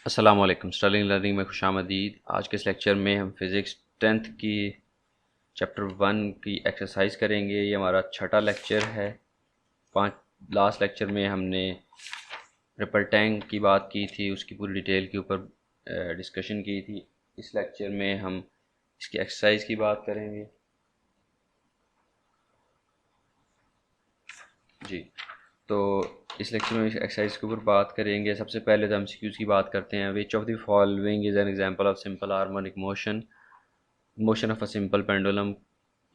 अस्सलाम वालेकुम। Stirling learning में खुशामदीद। आज के इस लेक्चर में हम फिज़िक्स 10th की चैप्टर 1 की एक्सरसाइज करेंगे। ये हमारा छठा लेक्चर है। लास्ट लेक्चर में हमने रिपल टैंक की बात की थी, उसकी पूरी डिटेल के ऊपर डिस्कशन की थी। इस लेक्चर में हम इसकी एक्सरसाइज की बात करेंगे। जी, तो इस लेक्चर में एक्सरसाइज के ऊपर बात करेंगे। सबसे पहले तो एमसीक्यूज़ की बात करते हैं। विच of the following is an example of simple harmonic motion of a simple pendulum.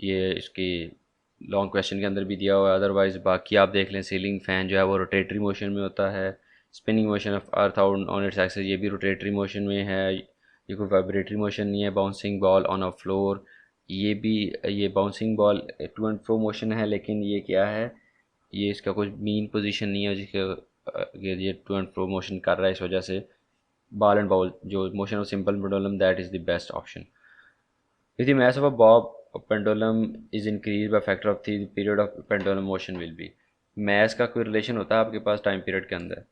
ये इसकी लॉन्ग क्वेश्चन के अंदर भी दिया हुआ है। अदरवाइज बाकी आप देख लें, सीलिंग फ़ैन जो है वो रोटेटरी मोशन में होता है। Spinning motion of earth on its axis, ये भी रोटेटरी मोशन में है। ये कोई वाइब्रेटरी मोशन नहीं है। Bouncing ball on a floor, ये भी, ये bouncing ball to and fro motion है, लेकिन ये क्या है, ये इसका कोई मीन पोजीशन नहीं है जिसके ये टू एंड फ्रो मोशन कर रहा है। इस वजह से बॉल एंड बाउल जो motion of simple pendulum, that is the best option. If the mass of a bob pendulum is increased by factor of 3, the period of pendulum motion will be। mass का कोई relation होता है आपके पास time period के अंदर।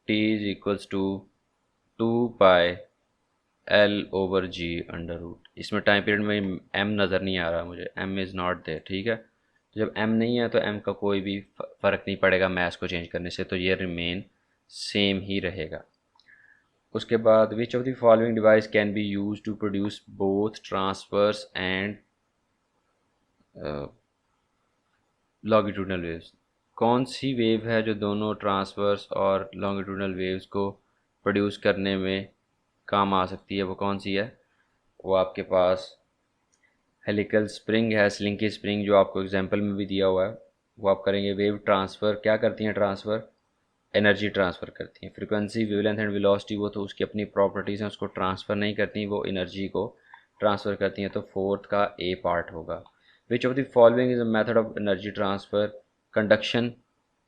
t is equals to 2 pi L over G under root. इसमें time period में m नज़र नहीं आ रहा मुझे, m इज़ नॉट देयर। ठीक है, तो जब m नहीं है तो m का कोई भी फ़र्क नहीं पड़ेगा मैस को चेंज करने से, तो ये रिमेन सेम ही रहेगा। उसके बाद which of the following device can be use to produce both transverse and longitudinal waves. कौन सी वेव है जो दोनों ट्रांसवर्स और लॉन्गिट्यूडनल वेव्स को प्रोड्यूस करने में काम आ सकती है, वो कौन सी है? वो आपके पास हेलिकल स्प्रिंग है, स्लिंकी स्प्रिंग, जो आपको एग्जांपल में भी दिया हुआ है। वो आप करेंगे। वेव ट्रांसफ़र क्या करती हैं? ट्रांसफ़र एनर्जी ट्रांसफ़र करती हैं। फ्रीक्वेंसी, वेवलेंथ एंड वेलोसिटी, वो तो उसकी अपनी प्रॉपर्टीज़ हैं, उसको ट्रांसफ़र नहीं करती, वो एनर्जी को ट्रांसफ़र करती हैं। तो फोर्थ का ए पार्ट होगा। विच of the following is a method of energy transfer? Conduction,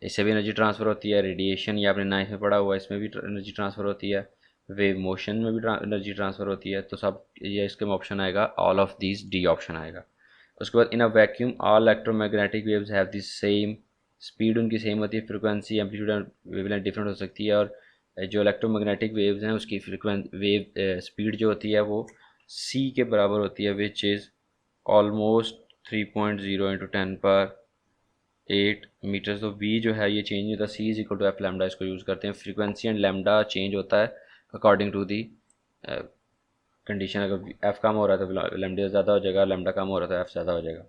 इससे भी एनर्जी ट्रांसफ़र होती है। रेडिएशन, ये आपने 9th में पढ़ा हुआ है, इसमें भी एनर्जी ट्रांसफ़र होती है। वेव मोशन में भी एनर्जी ट्रांसफ़र होती है। तो सब ये इसके में ऑप्शन आएगा, all of these, D option आएगा। उसके बाद in a vacuum all electromagnetic waves have the same speed, उनकी सेम होती है। Frequency, amplitude and wavelength different हो सकती है। और जो इलेक्ट्रोमैग्नेटिक वेव्स हैं उसकी वेव स्पीड जो होती है वो सी के बराबर होती है, विच इज़ ऑलमोस्ट 3.0 इंटू 10⁸ वी जो है ये चेंज नहीं होता। C is equal to F lambda, इसको यूज़ करते हैं। फ्रीक्वेंसी एंड लैम्डा चेंज होता है अकॉर्डिंग टू दी कंडीशन। अगर एफ कम हो रहा है तो लैम्डा ज़्यादा हो जाएगा, लैम्डा कम हो रहा है तो एफ ज़्यादा हो जाएगा।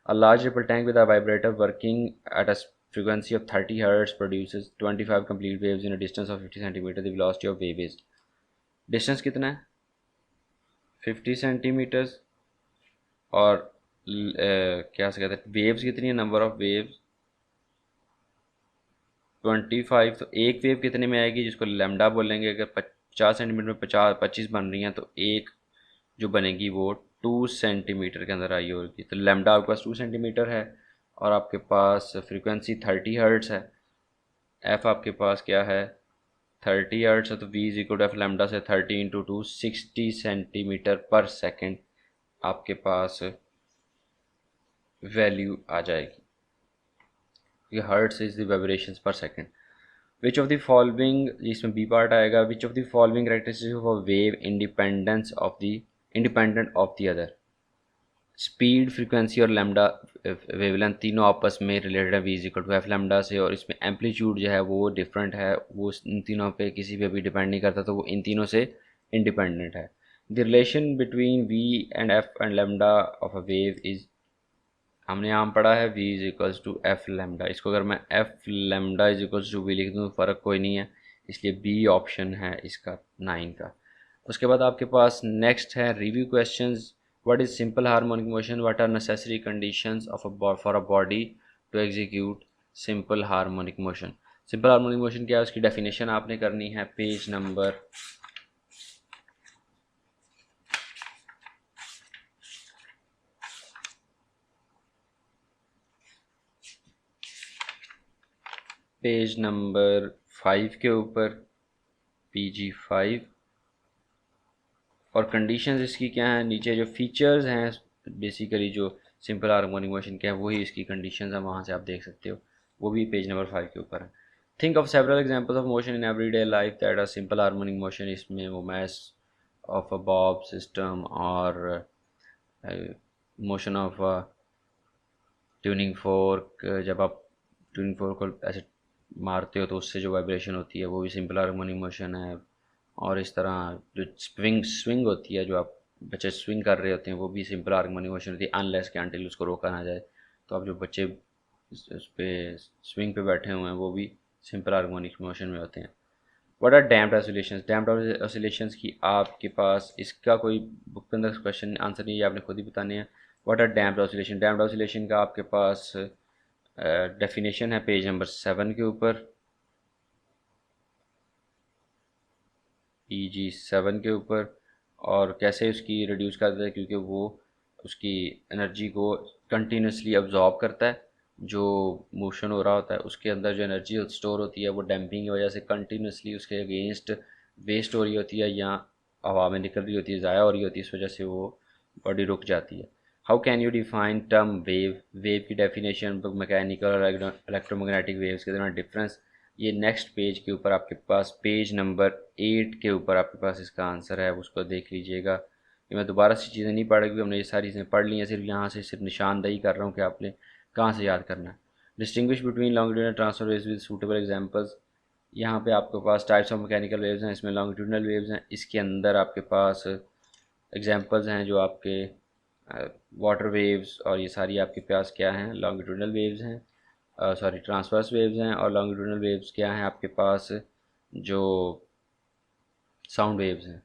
A large ripple tank with a vibrator working at a frequency of 30 Hz produces 25 complete waves in a distance of 50 cm. The velocity of wave is, distance कितना है? 50 सेंटीमीटर्स। और क्या से कहते हैं, वेव्स कितनी है? Number of waves 25। तो एक वेव कितने में आएगी, जिसको लैम्डा बोलेंगे? अगर 50 सेंटीमीटर में 25 बन रही हैं तो एक जो बनेगी वो 2 सेंटीमीटर के अंदर आई होगी। तो लैम्डा आपके पास 2 सेंटीमीटर है और आपके पास फ्रीक्वेंसी 30 हर्ट्स है। एफ आपके पास क्या है? 30 हर्ट्स है। तो V is equal to F lambda से 30 इंटू 2, 60 सेंटीमीटर पर सेकेंड आपके पास वैल्यू आ जाएगी। ये hertz is the vibrations per second. Which of the following, इसमें बी पार्ट आएगा, which of the following characteristics of a wave independent of the other? Speed, frequency और lambda wavelength तीनों आपस में रिलेटेड है V is equal to F lambda से। और इसमें एम्पलीट्यूड जो है वो डिफरेंट है, वो इन तीनों पे किसी पे भी डिपेंड नहीं करता, तो वो इन तीनों से इंडिपेंडेंट है। The relation between V and F and lambda of a wave is, हमने यहाँ पढ़ा है V is equals to F lambda. इसको अगर मैं F lambda is equals to V लिख दूँ तो फ़र्क कोई नहीं है, इसलिए बी ऑप्शन है इसका 9 का। उसके बाद आपके पास नेक्स्ट है review questions. What is simple harmonic motion? What are necessary conditions of for a body to execute simple harmonic motion? Simple harmonic motion क्या है, उसकी डेफिनेशन आपने करनी है। पेज नंबर 5 के ऊपर, PG5। और कंडीशंस इसकी क्या है, नीचे जो फीचर्स हैं बेसिकली जो सिंपल हार्मोनिक मोशन के हैं वही इसकी कंडीशंस हैं, वहाँ से आप देख सकते हो। वो भी पेज नंबर 5 के ऊपर है। Think of several examples of motion in everyday life that are simple harmonic motion. इसमें वो mass of a bob system और मोशन ऑफ ट्यूनिंग फोर्क, जब आप ट्यूनिंग फोर्क को ऐसे मारते हो तो उससे जो वाइब्रेशन होती है वो भी सिंपल हार्मोनिक मोशन है। और इस तरह जो स्विंग स्विंग होती है, जो आप बच्चे स्विंग कर रहे होते हैं, वो भी सिंपल हार्मोनिक मोशन होती है, अनलेस के अनटिल उसको रोका ना जाए। तो आप जो बच्चे उस पे स्विंग पे बैठे हुए हैं वो भी सिंपल हार्मोनिक मोशन में होते हैं। What are damped oscillations? Damped oscillations की आपके पास इसका कोई बुक के अंदर क्वेश्चन आंसर नहीं है, आपने खुद ही बताने हैं। What are damped oscillation? Damped oscillation का आपके पास डेफिनेशन है पेज नंबर 7 के ऊपर, PG 7 के ऊपर। और कैसे उसकी रिड्यूस करता है, क्योंकि वो उसकी एनर्जी को कंटिन्यूसली अब्जॉर्ब करता है। जो मोशन हो रहा होता है उसके अंदर जो एनर्जी स्टोर होती है वो डैम्पिंग की वजह से कंटिन्यूसली उसके अगेंस्ट वेस्ट हो रही होती है या हवा में निकल रही होती है, ज़ाया हो रही होती है, इस वजह से वो बॉडी रुक जाती है। How can you define term wave? Wave की डेफिनेशन मैकेनिकल और इलेक्ट्रोमैग्नेटिक वेव्स के दरमियान डिफरेंस, ये नेक्स्ट पेज के ऊपर आपके पास पेज नंबर 8 के ऊपर आपके पास इसका आंसर है, उसको देख लीजिएगा। ये मैं दोबारा से चीज़ें नहीं पढ़, क्योंकि हमने ये सारी चीज़ें पढ़ ली हैं, सिर्फ यहाँ से सिर्फ निशानदही कर रहा हूँ कि आपने कहाँ से याद करना है। Distinguish between longitudinal transfer waves with suitable examples. यहाँ पे आपके पास टाइप्स ऑफ मैकेनिकल वेव्स हैं, इसमें लॉन्गिट्यूडनल वेव्स हैं, इसके अंदर आपके पास एग्जांपल्स हैं जो आपके वाटर वेव्स, और ये सारी आपके पास क्या हैं, लॉन्गिट्यूडनल वेव्स हैं, सॉरी ट्रांसवर्स वेव्स हैं। और लॉन्गिट्यूडनल वेव्स क्या हैं आपके पास, जो साउंड वेव्स हैं।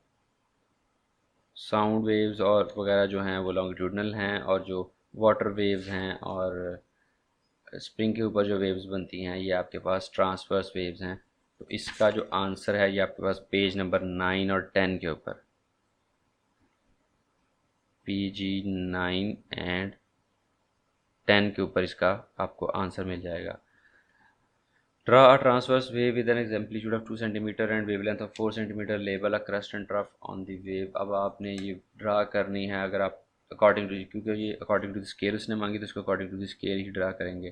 साउंड वेव्स और वगैरह जो हैं वो लॉन्गिट्यूडनल हैं, और जो वाटर वेव्स हैं और स्प्रिंग के ऊपर जो वेव्स बनती हैं ये आपके पास ट्रांसवर्स वेव्स हैं। तो इसका जो आंसर है ये आपके पास पेज नंबर 9 और 10 के ऊपर, PG 9 एंड 10 के ऊपर इसका आपको आंसर मिल जाएगा। Draw a transverse wave with an amplitude of 2 centimetre and wavelength of 4 centimetre, label a crest and trough on the wave. अब आपने ये ड्रा करनी है, अगर आप अकॉर्डिंग टू, क्योंकि ये अकॉर्डिंग टू द स्केल उसने मांगी तो इसको अकॉर्डिंग टू द स्केल ही ड्रा करेंगे।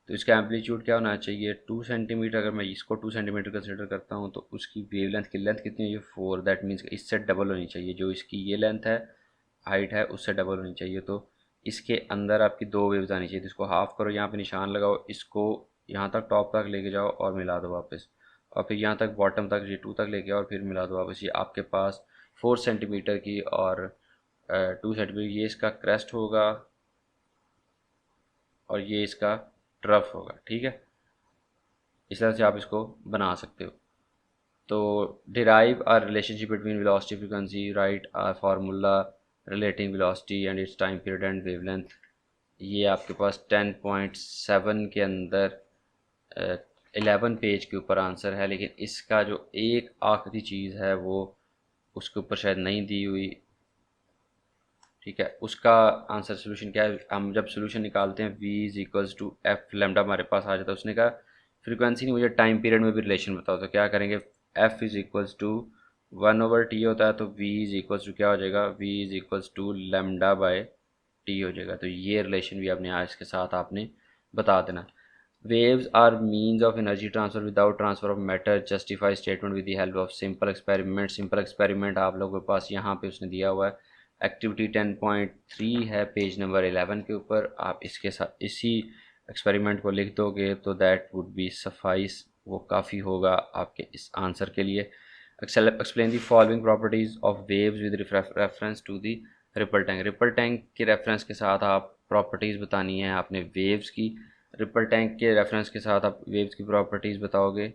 तो इसका एम्पलीट्यूड क्या होना चाहिए, 2 सेंटीमीटर। अगर मैं इसको 2 सेंटीमीटर कंसिडर करता हूँ तो उसकी वेवलेंथ की लेंथ कितनी है, ये 4, दैट मीन्स इससे डबल होनी चाहिए। जो इसकी ये लेंथ है, हाइट है, उससे डबल होनी चाहिए। तो इसके अंदर आपकी 2 वेव्स आनी चाहिए। तो इसको हाफ करो, यहाँ पे निशान लगाओ, इसको यहाँ तक टॉप तक लेके जाओ और मिला दो वापस, और फिर यहाँ तक बॉटम तक, ये 2 तक लेके आओ और फिर मिला दो वापस। ये आपके पास 4 सेंटीमीटर की और 2 सेंटीमीटर, ये इसका क्रेस्ट होगा और ये इसका ट्रफ होगा। ठीक है, इस तरह से आप इसको बना सकते हो। तो derive our relationship between velocity frequency, write our formula relating velocity and its time period and wavelength. ये आपके पास 10.7 के अंदर 11 पेज के ऊपर आंसर है, लेकिन इसका जो एक आखिरी चीज़ है वो उसके ऊपर शायद नहीं दी हुई। ठीक है, उसका आंसर सोल्यूशन क्या है, हम जब सोल्यूशन निकालते हैं v is equals to F lambda हमारे पास आ जाता है। उसने कहा फ्रीक्वेंसी नहीं, मुझे टाइम पीरियड में भी रिलेशन बताओ। तो क्या करेंगे, f is equals to 1/t होता है, तो v इज इक्वल्स टू क्या हो जाएगा, v is equals to lambda by t हो जाएगा। तो ये रिलेशन भी आपने आज के साथ आपने बता देना। Waves are means of energy transfer without transfer of matter. Justify statement with the help of simple experiment. Simple experiment आप लोगों के पास यहाँ पे उसने दिया हुआ है, एक्टिविटी 10.3 है पेज नंबर 11 के ऊपर। आप इसके साथ इसी एक्सपेरिमेंट को लिख दोगे तो दैट वुड बी सफाइस, वो काफ़ी होगा आपके इस आंसर के लिए। Explain the following properties of waves with reference to the ripple tank. Ripple tank के रेफरेंस के साथ आप प्रॉपर्टीज़ बतानी है आपने वेव्स की। रिपल टैंक के रेफरेंस के साथ आप वेव्स की प्रॉपर्टीज़ बताओगे।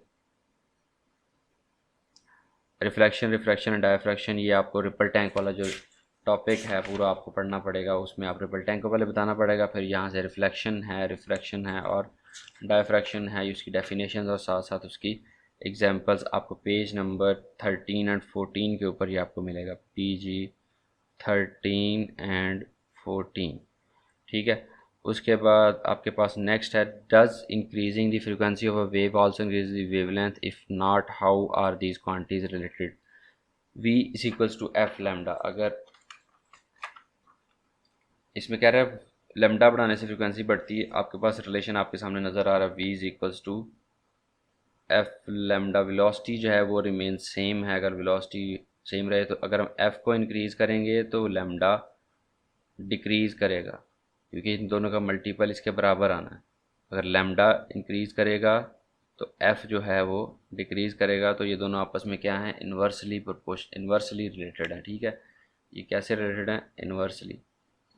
रिफ्लेक्शन, रिफ्रैक्शन एंड डायफ्रैक्शन, ये आपको रिपल टैंक वाला जो टॉपिक है पूरा आपको पढ़ना पड़ेगा। उसमें आप रिपल टैंक को पहले बताना पड़ेगा, फिर यहाँ से रिफ्लेक्शन है, रिफ्रैक्शन है और डायफ्रैक्शन है, उसकी डेफिनेशन और साथ साथ उसकी एग्जांपल्स आपको पेज नंबर 13 एंड 14 के ऊपर ये आपको मिलेगा, PG 13 एंड 14। ठीक है, उसके बाद आपके पास नेक्स्ट है, does increasing the frequency of a wave also increase the wavelength, if not how are these quantities related. v is equals to F lambda. अगर इसमें कह रहा है लेमडा बढ़ाने से फ्रीक्वेंसी बढ़ती है, आपके पास रिलेशन आपके सामने नज़र आ रहा है, v is equals to F lambda velocity जो है वो रिमेन सेम है। अगर वेलोसिटी सेम रहे तो अगर हम एफ़ को इंक्रीज़ करेंगे तो लेमडा डिक्रीज़ करेगा, क्योंकि इन दोनों का मल्टीपल इसके बराबर आना है। अगर लेमडा इंक्रीज़ करेगा तो एफ़ जो है वो डिक्रीज़ करेगा। तो ये दोनों आपस में क्या हैं, इन्वर्सली रिलेटेड है। ठीक है, ये कैसे रिलेटेड है, इन्वर्सली।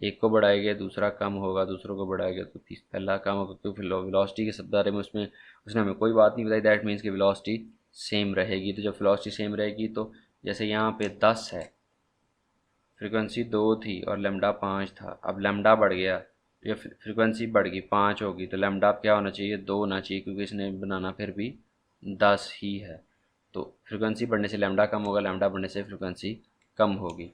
एक को बढ़ाएंगे दूसरा कम होगा, दूसरों को बढ़ाएंगे तो पहला कम होगा। तो फिर वेलोसिटी के बारे में उसमें उसने हमें कोई बात नहीं बताई, दैट मीन्स कि वेलोसिटी सेम रहेगी। तो जब वेलोसिटी सेम रहेगी तो जैसे यहाँ पे 10 है, फ्रीक्वेंसी 2 थी और लेमडा 5 था, अब लेमडा बढ़ गया, ये फ्रीक्वेंसी बढ़ गई 5 होगी, तो लेमडा अब क्या होना चाहिए, 2 होना चाहिए, क्योंकि इसने बनाना फिर भी 10 ही है। तो फ्रीक्वेंसी बढ़ने से लेमडा कम होगा, लेमडा बढ़ने से फ्रीक्वेंसी कम होगी।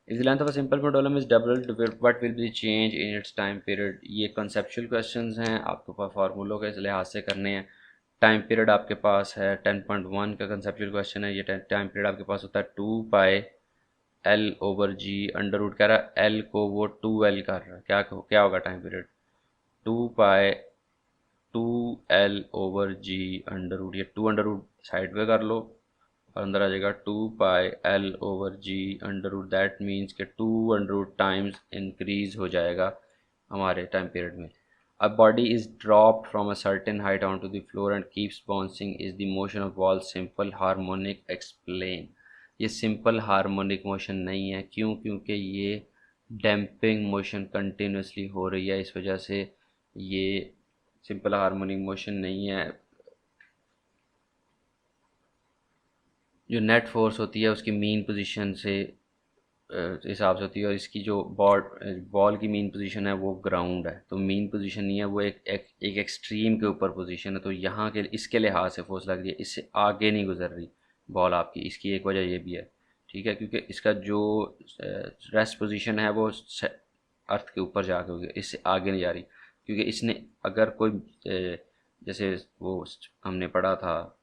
If the length of a simple pendulum is doubled, what will be change in its time period. ये कॉन्सेप्चुअल क्वेश्चंस हैं, आपके पास फार्मूलों के लिहाज से करने हैं। टाइम पीरियड आपके पास है 10.1 का कंसेप्चुअल क्वेश्चन है। ये टाइम पीरियड आपके पास होता है 2 pi L over G under root, कह रहा है एल को वो 2 एल कर रहा है, क्या होगा टाइम पीरियड, 2 पाई 2 L over G under root. ये 2 अंडर रूट साइड पे कर लो और अंदर आ जाएगा 2 pi L over G under root. That means के 2 अंडर रूट टाइम्स इंक्रीज हो जाएगा हमारे टाइम पीरियड में। A body is dropped from a certain height on to the floor and keeps bouncing, is the motion of ball simple harmonic, explain. ये simple harmonic motion नहीं है, क्यों, क्योंकि ये डैम्पिंग मोशन कंटिन्यूसली हो रही है, इस वजह से ये सिंपल हार्मोनिक मोशन नहीं है। जो नेट फोर्स होती है उसकी मीन पोजीशन से हिसाब से होती है, और इसकी जो बॉल की मीन पोजीशन है वो ग्राउंड है, तो मीन पोजीशन नहीं है, वो एक एक्सट्रीम के ऊपर पोजीशन है। तो यहाँ के इसके लिहाज से फोर्स लग रही है, इससे आगे नहीं गुजर रही बॉल आपकी। इसकी एक वजह ये भी है, ठीक है, क्योंकि इसका जो रेस्ट पोजीशन है वो अर्थ के ऊपर जाके होगी, इससे आगे नहीं जा रही। क्योंकि इसने अगर कोई जैसे वो हमने पढ़ा था,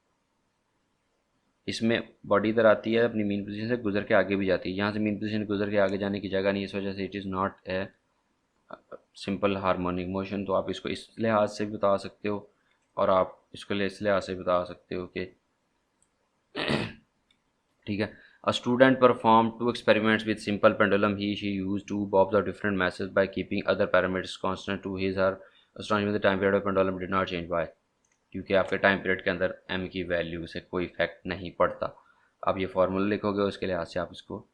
इसमें बॉडी इधर आती है, अपनी मीन पोजीशन से गुजर के आगे भी जाती है, यहाँ से मीन पोजीशन गुजर के आगे जाने की जगह नहीं, इस वजह से it is not a simple harmonic motion. तो आप इसको इस लिहाज से भी बता सकते हो और आप इसको इस लिहाज से बता सकते हो कि ठीक है। A student perform 2 experiments with simple pendulum. She used 2 bobs of different masses by keeping other parameters constant. To his her astonishment, the time period of pendulum did not change. Why? क्योंकि आपके time period के अंदर m की value से कोई effect नहीं पड़ता। आप ये फार्मूला लिखोगे, उसके लिहाज से आप इसको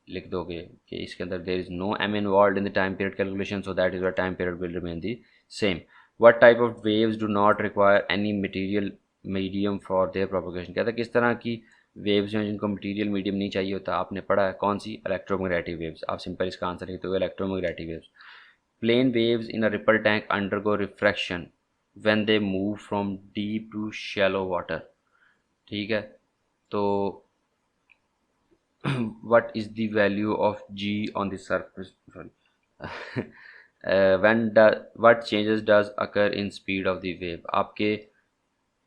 लिख दोगे कि इसके अंदर there is no m involve in the time period calculation, so that is why time period will remain the same. What type of waves do not require any material medium for their propagation. कहता है किस तरह की waves हैं जिनको material medium नहीं चाहिए होता। आपने पढ़ा है कौन सी, इलेक्ट्रोमैग्नेटिक वेव्स। आप सिंपल इसका आंसर लिखते हो electromagnetic waves. Plane waves in a ripple tank undergo refraction when they move from deep to shallow water. ठीक है, तो what is the value of g on the surface, sorry what changes does occur in speed of the wave। आपके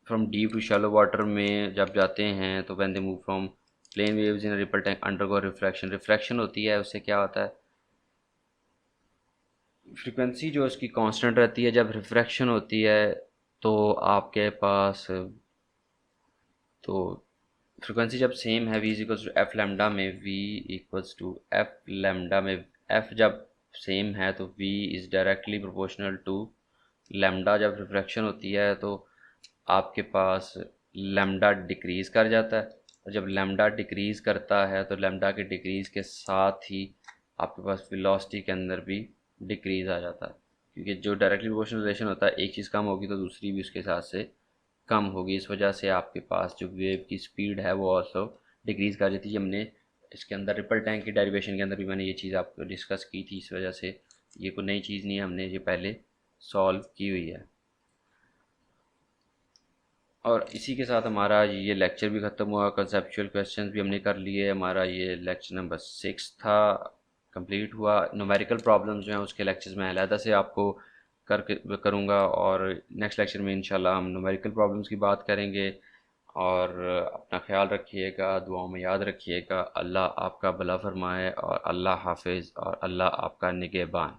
from deep to shallow water में जब जाते हैं तो when they move from plane waves in ripple tank undergo refraction, refraction होती है, उससे क्या होता है, फ्रीक्वेंसी जो उसकी कांस्टेंट रहती है। जब रिफ्रैक्शन होती है तो आपके पास, तो फ्रीक्वेंसी जब सेम है, v is equals to F lambda में, v equals to F lambda में, f जब सेम है तो v is directly proportional to lambda. जब रिफ्रैक्शन होती है तो आपके पास लेमडा डिक्रीज़ कर जाता है, और जब लेमडा डिक्रीज़ करता है तो लेमडा के डिक्रीज़ के साथ ही आपके पास वेलोसिटी के अंदर भी डिक्रीज़ आ जाता है, क्योंकि जो डायरेक्टली प्रोपोर्शनल रिलेशन होता है, एक चीज़ कम होगी तो दूसरी भी उसके साथ से कम होगी। इस वजह से आपके पास जो वेव की स्पीड है वो ऑल्सो डिक्रीज़ कर जाती है। हमने इसके अंदर रिपल टैंक की डेरिवेशन के अंदर भी मैंने ये चीज़ आपको डिस्कस की थी, इस वजह से ये कोई नई चीज़ नहीं है, हमने ये पहले सॉल्व की हुई है। और इसी के साथ हमारा ये लेक्चर भी ख़त्म हुआ, कंसेप्चुअल क्वेश्चंस भी हमने कर लिए। हमारा ये लेक्चर नंबर 6 था, कंप्लीट हुआ। न्यूमेरिकल प्रॉब्लम्स जो हैं उसके लेक्चर्स में अलहदा से आपको करूँगा, और नेक्स्ट लेक्चर में इंशाल्लाह हम न्यूमेरिकल प्रॉब्लम्स की बात करेंगे। और अपना ख्याल रखिएगा, दुआओं में याद रखिएगा। अल्लाह आपका भला फरमाए, और अल्लाह हाफिज़, और अल्लाह आपका निगहबान।